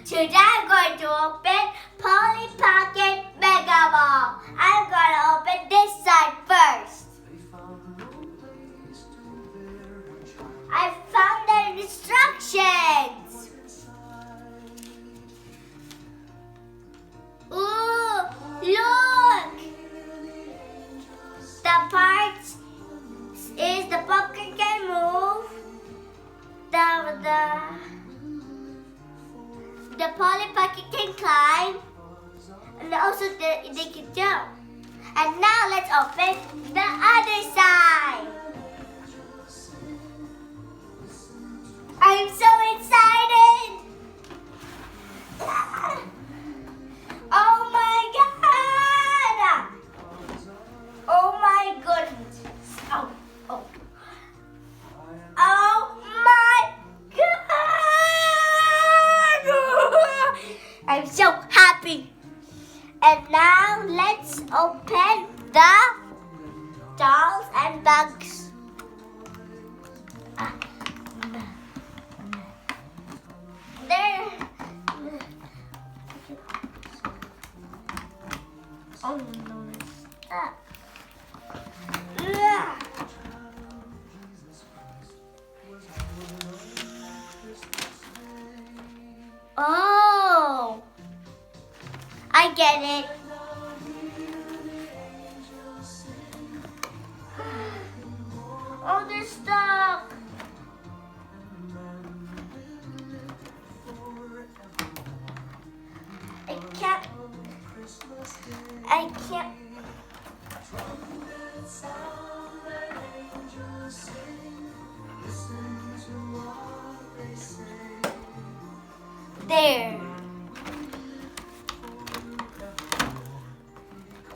Today I'm going to open Polly Pocket Mega Ball. I'm going to open this side first. I found the instructions. Ooh, look! The parts is the pumpkin can move. The Polly Pocket can climb, and also they can jump. And now let's open the other side. I'm so excited! Oh my God! Oh my goodness! Oh. Oh my God! I'm so happy. And now let's open the dolls and bugs. There. Oh no, it's stuck. Oh, I get it. Oh, they're stuck. I can't. There.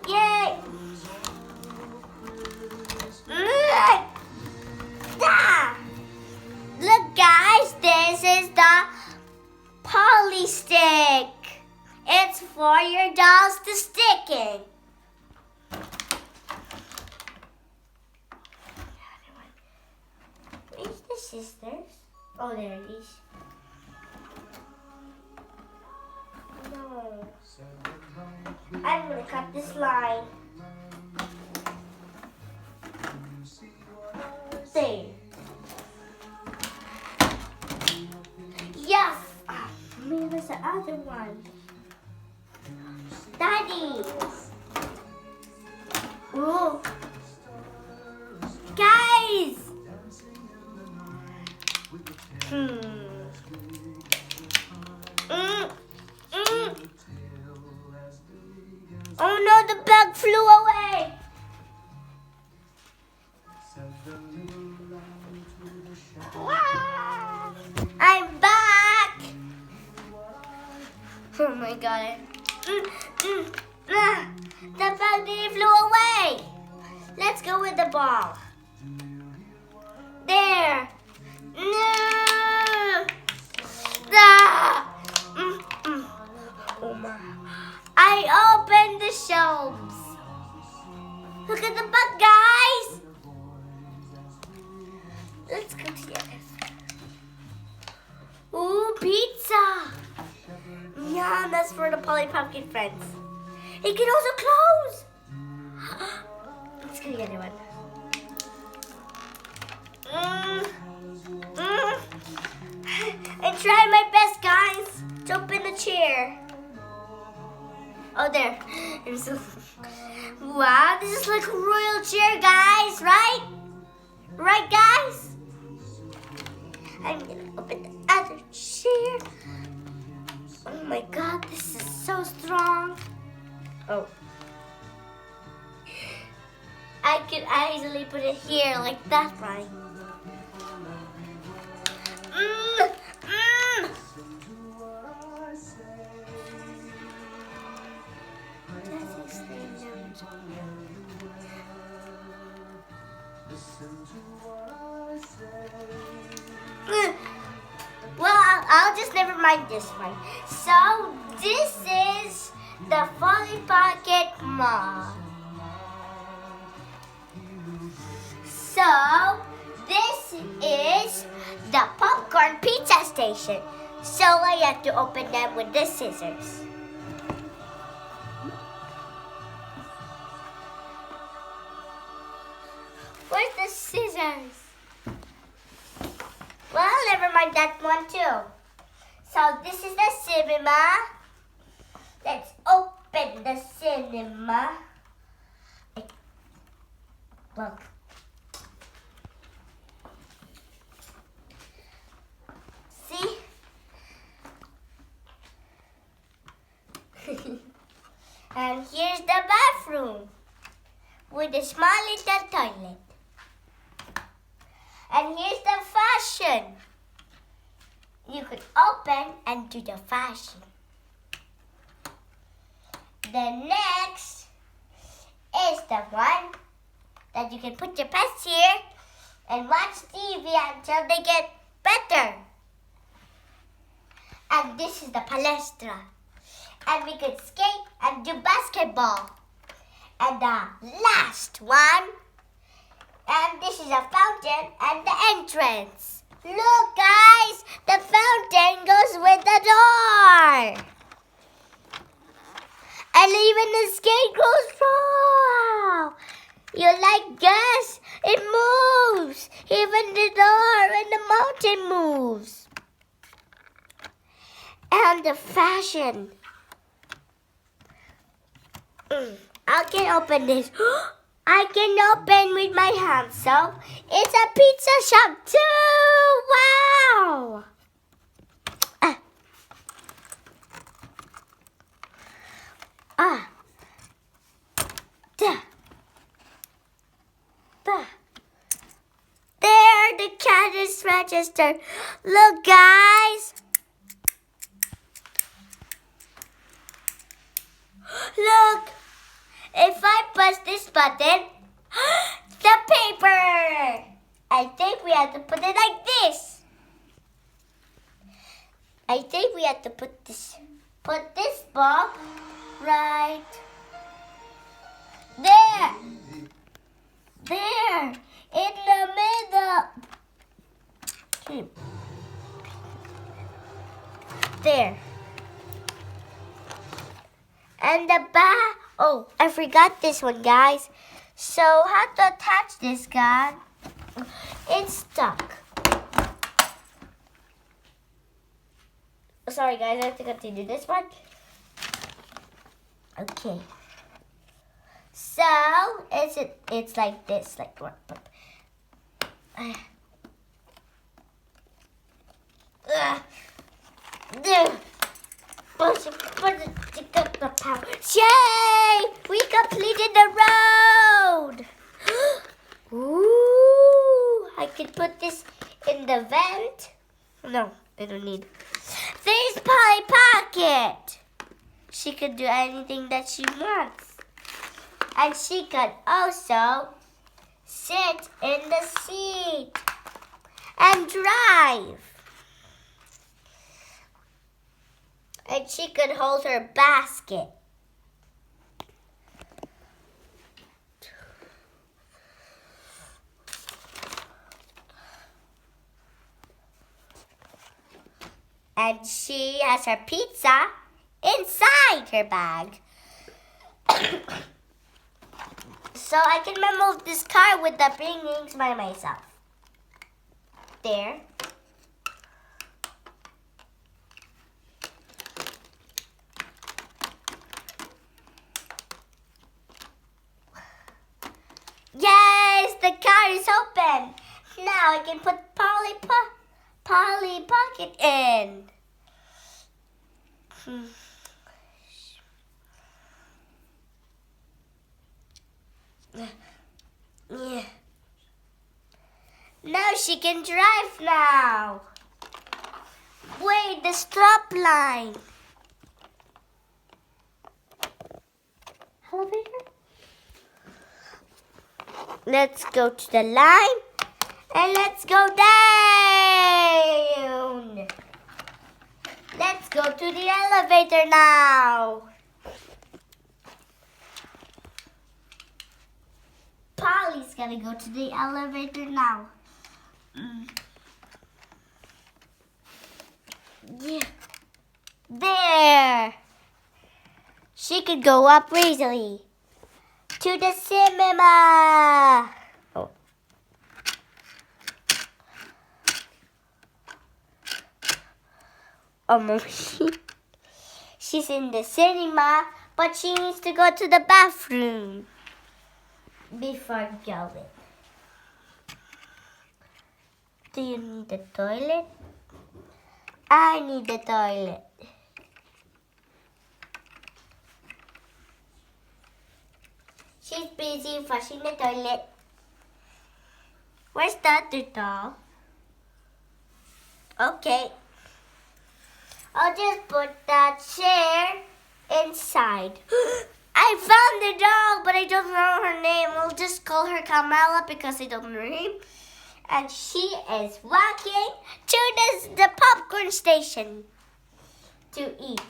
Yay! Look guys, this is the Polly stick. It's for your dolls to stick in. Where's the sisters? Oh, there it is. No. I'm gonna cut this line. There. Yes. Maybe there's the other one. Daddy. Ooh. Guys. Oh no, the bug flew away. Wow. I'm back. Oh my God. The bug didn't flew away. Let's go with the ball. There. No. Oh my. I opened the shelves. Look at the bug, guys. Let's go together. Ooh, pizza. Yum, that's for the Polly Pumpkin friends. It can also close. Let's go get the other one. I tried my best, guys. Jump in the chair. Oh, there. Wow, this is like a royal chair, guys, right? Right, guys? I'm gonna open the other chair. Oh my God, this is so strong. Oh. I could easily put it here like that, right? Well, I'll just never mind this one. So this is the Polly Pocket Mall. So this is the popcorn pizza station. So So I have to open them with the scissors. Where's the scissors? Well, never mind that one too. So this is the cinema. Let's open the cinema. Look. See? And here's the bathroom with a small little toilet. And here's the fashion. You could open and do the fashion. The next is the one that you can put your pets here and watch TV until they get better. And this is the palestra. And we could skate and do basketball. And the last one, and this is a fountain and the entrance. Look, guys, the fountain goes with the door. And even the skate goes wow. You like gas? It moves. Even the door and the mountain moves. And the fashion. I can open this. I can open with my hands. So it's a pizza shop too. Wow. There, the cat is registered. Look, guys. Look. If I push this button, the paper. I think we have to put it like this. I think we have to put this ball right there. There. In the middle. There. And the back. Oh, I forgot this one, guys. So how to attach this guy? It's stuck. Sorry, guys. I have to continue this one. Okay. So it's like this, like what? Yay! We completed the road! Ooh! I can put this in the vent. No, I don't need. There's Polly Pocket! She could do anything that she wants. And she could also sit in the seat and drive. And she could hold her basket. And she has her pizza inside her bag. So I can remove this car with the bringings by myself. There. Yes, the car is open. Now I can put Polly Pocket in. Yeah. Now she can drive now. Wait, the stop line. Elevator? Let's go to the line and let's go down. Let's go to the elevator now. Polly's gonna go to the elevator now. Yeah. There. She could go up easily. To the cinema. Oh. She's in the cinema, but she needs to go to the bathroom before going. Do you need the toilet? I need the toilet. She's busy flushing the toilet. Where's the other doll? Okay. I'll just put that chair inside. I found the doll, but I don't know her name. I'll just call her Kamala because I don't know her name. And she is walking to the popcorn station to eat.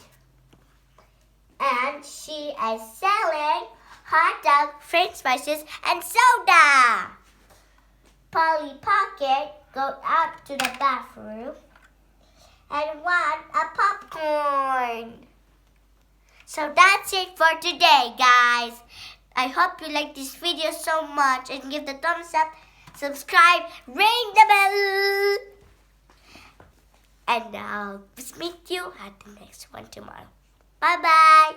And she is selling hot dog, french fries, and soda. Polly Pocket goes out to the bathroom and want a popcorn. So that's it for today, guys. I hope you like this video so much and give the thumbs up, subscribe, ring the bell. And I'll meet you at the next one tomorrow. Bye-bye.